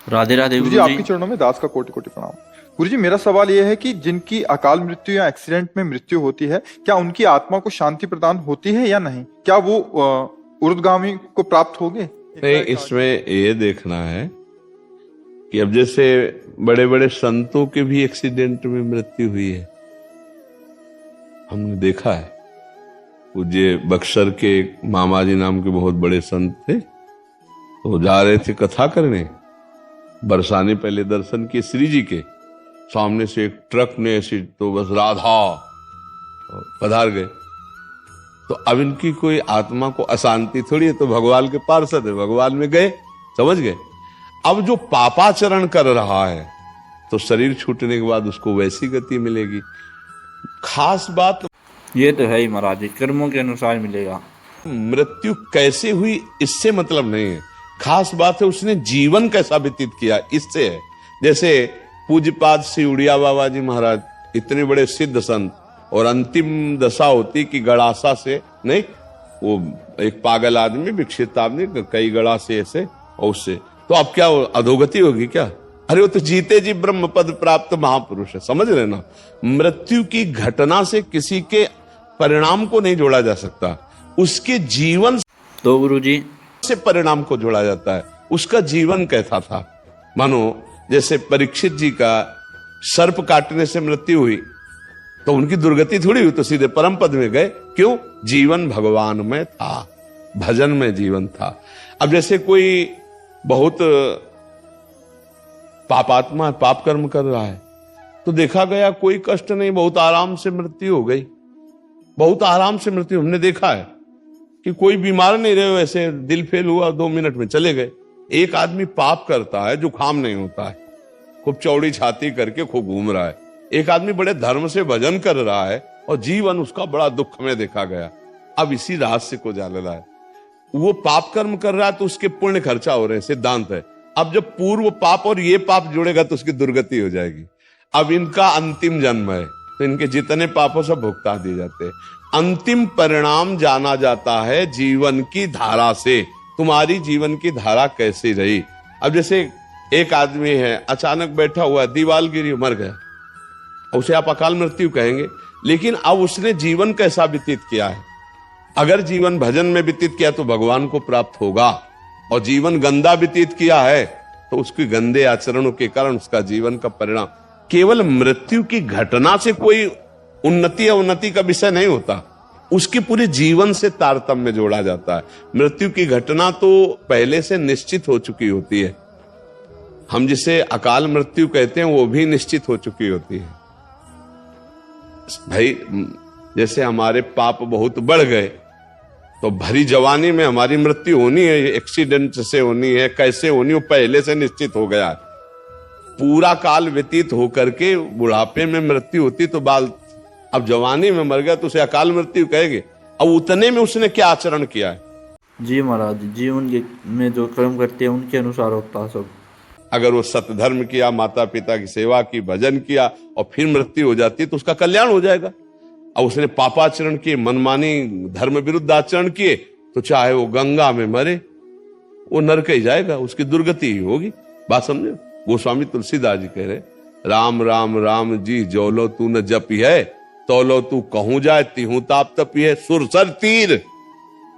राधे राधे गुरु जी, आपके चरणों में दास का कोटि कोटि प्रणाम। गुरु जी, मेरा सवाल यह है कि जिनकी अकाल मृत्यु या एक्सीडेंट में मृत्यु होती है, क्या उनकी आत्मा को शांति प्रदान होती है या नहीं? क्या वो ऊर्ध्वगामी को प्राप्त होंगे? नहीं, इसमें ये देखना है कि अब जैसे बड़े बड़े संतों के भी एक्सीडेंट में मृत्यु हुई है, हमने देखा है। पूज्य बक्सर के मामा जी नाम के बहुत बड़े संत थे, तो जा रहे थे कथा करने, बरसाने पहले दर्शन किए श्री जी के सामने से एक ट्रक ने ऐसी तो बस राधा पधार गए। तो अब इनकी कोई आत्मा को अशांति थोड़ी है, तो भगवान के पार्षद है, भगवान में गए, समझ गए। अब जो पापाचरण कर रहा है तो शरीर छूटने के बाद उसको वैसी गति मिलेगी। खास बात ये तो है ही महाराज, कर्मों के अनुसार मिलेगा। मृत्यु कैसे हुई इससे मतलब नहीं है, खास बात है उसने जीवन कैसा व्यतीत किया, इससे है। जैसे पूज्यपाद श्री उड़िया बाबा जी महाराज इतने बड़े सिद्ध संत, और अंतिम दशा होती कि गड़ासा से नहीं, वो एक पागल आदमी, विकसित आदमी, कई गड़ासे ऐसे, और उससे तो अब क्या अधोगति होगी क्या? अरे वो तो जीते जी ब्रह्म पद प्राप्त महापुरुष है, समझ रहे ना। मृत्यु की घटना से किसी के परिणाम को नहीं जोड़ा जा सकता, उसके जीवन तो गुरु जी से परिणाम को जोड़ा जाता है। उसका जीवन कैसा था? मानो जैसे परीक्षित जी का सर्प काटने से मृत्यु हुई, तो उनकी दुर्गति थोड़ी हुई, तो सीधे परम पद में गए। क्यों? जीवन भगवान में था, भजन में जीवन था। अब जैसे कोई बहुत पापात्मा, पाप कर्म कर रहा है, तो देखा गया कोई कष्ट नहीं, बहुत आराम से मृत्यु हो गई, बहुत आराम से मृत्यु। हमने देखा है कि कोई बीमार नहीं रहे, वैसे दिल फेल हुआ, 2 मिनट में चले गए। एक आदमी पाप करता है, जुकाम नहीं होता है, खूब चौड़ी छाती करके खूब घूम रहा है। एक आदमी बड़े धर्म से भजन कर रहा है और जीवन उसका बड़ा दुख में देखा गया। अब इसी रहस्य को जान रहा है, वो पाप कर्म कर रहा है तो उसके पुण्य खर्चा हो रहे हैं, सिद्धांत है। अब जब पूर्व पाप और ये पाप जुड़ेगा तो उसकी दुर्गति हो जाएगी। अब इनका अंतिम जन्म है, तो इनके जितने पापों सब भुगता दिए जाते हैं। अंतिम परिणाम जाना जाता है जीवन की धारा से। तुम्हारी जीवन की धारा कैसी रही? अब जैसे एक आदमी है, अचानक बैठा हुआ, दीवार गिरी, मर गया, उसे आप अकाल मृत्यु कहेंगे, लेकिन अब उसने जीवन कैसा व्यतीत किया है? अगर जीवन भजन में व्यतीत किया तो भगवान को प्राप्त होगा, और जीवन गंदा व्यतीत किया है तो उसके गंदे आचरणों के कारण उसका जीवन का परिणाम। केवल मृत्यु की घटना से कोई उन्नति या उन्नति का विषय नहीं होता, उसके पूरे जीवन से तारतम्य जोड़ा जाता है। मृत्यु की घटना तो पहले से निश्चित हो चुकी होती है, हम जिसे अकाल मृत्यु कहते हैं वो भी निश्चित हो चुकी होती है। भाई जैसे हमारे पाप बहुत बढ़ गए तो भरी जवानी में हमारी मृत्यु होनी है, एक्सीडेंट से होनी है, कैसे होनी हो पहले से निश्चित हो गया। पूरा काल व्यतीत होकर के बुढ़ापे में मृत्यु होती तो बाल, अब जवानी में मर गया तो उसे अकाल मृत्यु कहेंगे। अब उतने में उसने क्या आचरण किया है? जी महाराज, जीवन में जो कर्म करते हैं उनके अनुसार होता है सब। अगर वो सतधर्म किया, माता पिता की सेवा की, भजन किया, और फिर मृत्यु हो जाती तो उसका कल्याण हो जाएगा। अब उसने पापाचरण किए, मनमानी धर्म विरुद्ध आचरण किए, तो चाहे वो गंगा में मरे वो नरक ही जाएगा, उसकी दुर्गति ही होगी। बात समझे? गोस्वामी तुलसीदास जी कह रहे, राम राम राम जी जौलो तू न जपी है, तौलो तू कहूं जाए तिहू ताप तपी है। सुरसर तीर,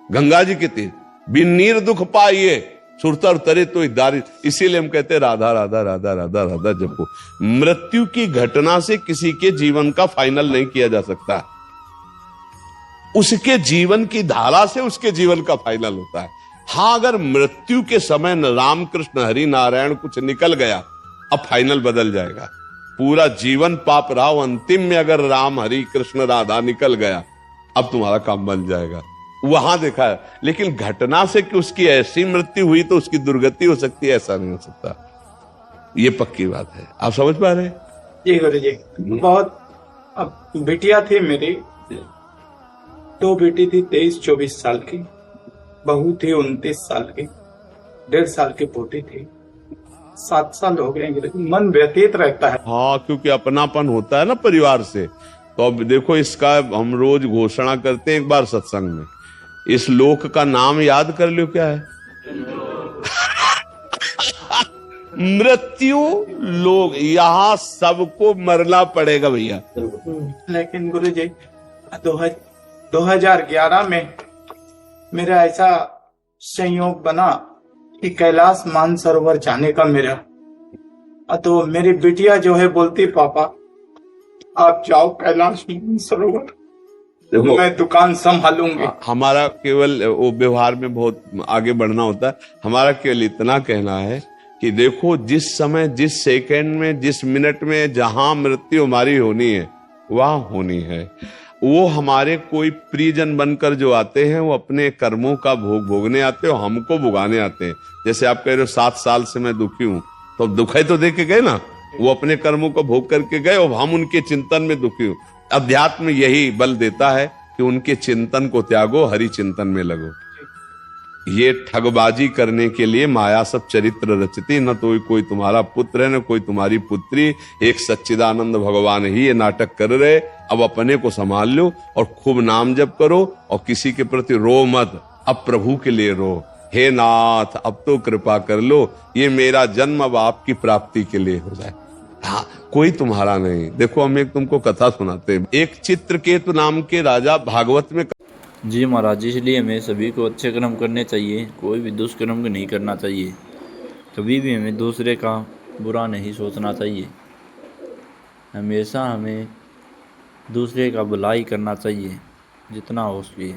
गंगा जी के तीर, बिन नीर दुख पाइए, सुरतर तरे तो दारी। इसीलिए हम कहते हैं राधा राधा राधा राधा राधा जपो। मृत्यु की घटना से किसी के जीवन का फाइनल नहीं किया जा सकता, उसके जीवन की धारा से उसके जीवन का फाइनल होता है। हाँ, अगर मृत्यु के समय राम कृष्ण हरि नारायण कुछ निकल गया, अब फाइनल बदल जाएगा। पूरा जीवन पाप रहा, अंतिम में अगर राम हरि कृष्ण राधा निकल गया, अब तुम्हारा काम बन जाएगा। वहां देखा है, लेकिन घटना से कि उसकी ऐसी मृत्यु हुई तो उसकी दुर्गति हो सकती है, ऐसा नहीं हो सकता। ये पक्की बात है, आप समझ पा रहे हैं? जी गुरु जी, बहुत। अब बिटिया थी मेरी, 2 बेटी थी, 23-24 साल की, बहू थी 29 साल की, 1.5 साल की पोती थी। 7 साल हो गए, लेकिन मन व्यतीत रहता है। हाँ, क्योंकि अपनापन होता है ना परिवार से। तो अब देखो, इसका हम रोज घोषणा करते हैं एक बार सत्संग में, इस लोक का नाम याद कर लो, क्या है? मृत्यु लोग यहाँ सबको मरना पड़ेगा भैया। लेकिन गुरुजी 2011 में मेरा ऐसा संयोग बना कि कैलाश मानसरोवर जाने का मेरा, तो मेरी बिटिया जो है बोलती पापा आप जाओ कैलाश मानसरोवर, देखो मैं दुकान संभालूंगी। हमारा केवल वो व्यवहार में बहुत आगे बढ़ना होता है। हमारा केवल इतना कहना है कि देखो जिस समय, जिस सेकंड में, जिस मिनट में जहां मृत्यु हमारी होनी है वहां होनी है। वो हमारे कोई प्रियजन बनकर जो आते हैं वो अपने कर्मों का भोग भोगने आते हैं और हमको भुगाने आते हैं। जैसे आप कह रहे हो 7 साल से मैं दुखी हूं, तो दुखाई तो दे के गए ना, वो अपने कर्मों को भोग करके गए और हम उनके चिंतन में दुखी हूं। अध्यात्म यही बल देता है कि उनके चिंतन को त्यागो, हरि चिंतन में लगो। ये ठगबाजी करने के लिए माया सब चरित्र रचती, न तो कोई तुम्हारा पुत्र है न कोई तुम्हारी पुत्री, एक सच्चिदानंद भगवान ही ये नाटक कर रहे। अब अपने को संभाल लो और खूब नाम जप करो और किसी के प्रति रो मत, अब प्रभु के लिए रो, हे नाथ अब तो कृपा कर लो, ये मेरा जन्म अब आपकी प्राप्ति के लिए हो जाए। हाँ, कोई तुम्हारा नहीं। देखो हम एक तुमको कथा सुनाते हैं। एक चित्रकेतु नाम के राजा भागवत में। जी महाराज, इसलिए हमें सभी को अच्छे कर्म करने चाहिए, कोई भी दुष्कर्म नहीं करना चाहिए। कभी भी हमें दूसरे का बुरा नहीं सोचना चाहिए, हमेशा हमें दूसरे का भलाई करना चाहिए जितना हो सके।